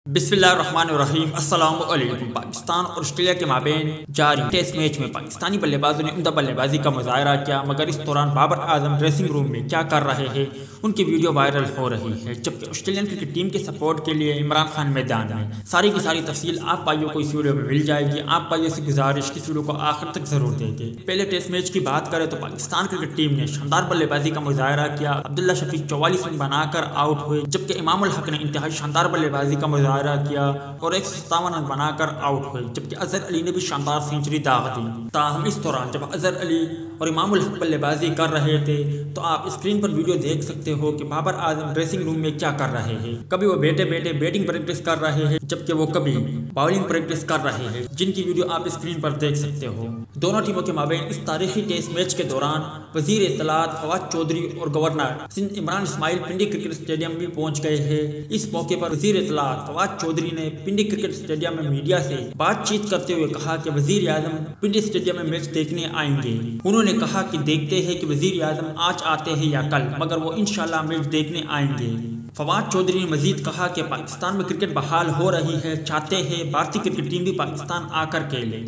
बिस्मिल्लाहिर्रहमानिर्रहीम। अस्सलाम वालेकुम। पाकिस्तान और ऑस्ट्रेलिया के माबेन जारी टेस्ट मैच में पाकिस्तानी बल्लेबाजों ने उम्दा बल्लेबाजी का मुजाहरा किया, मगर इस दौरान बाबर आजम ड्रेसिंग रूम में क्या कर रहे हैं उनकी वीडियो वायरल हो रही है। जबकि ऑस्ट्रेलियन क्रिकेट टीम के सपोर्ट के लिए इमरान खान मैदान में। सारी की सारी तफसील आप भाइयों को इस वीडियो में मिल जाएगी। आप भाइयों से गुजारिश की वीडियो को आखिर तक जरूर देखें। पहले टेस्ट मैच की बात करें तो पाकिस्तान क्रिकेट टीम ने शानदार बल्लेबाजी का मुजाहरा किया। अब्दुल्ला शफीक 44 रन बनाकर आउट हुए, जबकि इमामुल हक ने इंतहाई शानदार बल्लेबाजी का मुजाहरा किया और 157 रन बनाकर आउट हुए, जबकि अजहर अली ने भी शानदार सेंचुरी दाग दी। ताहम इस दौरान जब अजहर अली और इमामुल हक बल्लेबाजी कर रहे थे तो आप स्क्रीन पर वीडियो देख सकते हो कि बाबर आजम ड्रेसिंग रूम में क्या कर रहे हैं। कभी वो बैठे बैठे बैटिंग प्रैक्टिस कर रहे हैं, जबकि वो कभी बॉलिंग प्रैक्टिस कर रहे हैं, जिनकी वीडियो आप स्क्रीन पर देख सकते हो। दोनों टीमों के माबेन इस तारीखी टेस्ट मैच के दौरान वजीर इत्तलात फवाद चौधरी और गवर्नर सिंध इमरान इस्माइल पिंडी क्रिकेट स्टेडियम भी पहुंच गए हैं। इस मौके पर वजीर इत्तलात फवाद चौधरी ने पिंडी क्रिकेट स्टेडियम में मीडिया से बातचीत करते हुए कहा कि वजीर आजम पिंडी स्टेडियम में मैच देखने आएंगे। उन्होंने कहा कि देखते हैं कि वजीर आजम आज आते हैं या कल, मगर वो इंशाल्लाह मैच देखने आएंगे। फवाद चौधरी ने मजीद कहा कि पाकिस्तान में क्रिकेट बहाल हो रही है, चाहते हैं भारतीय क्रिकेट टीम भी पाकिस्तान आकर खेले।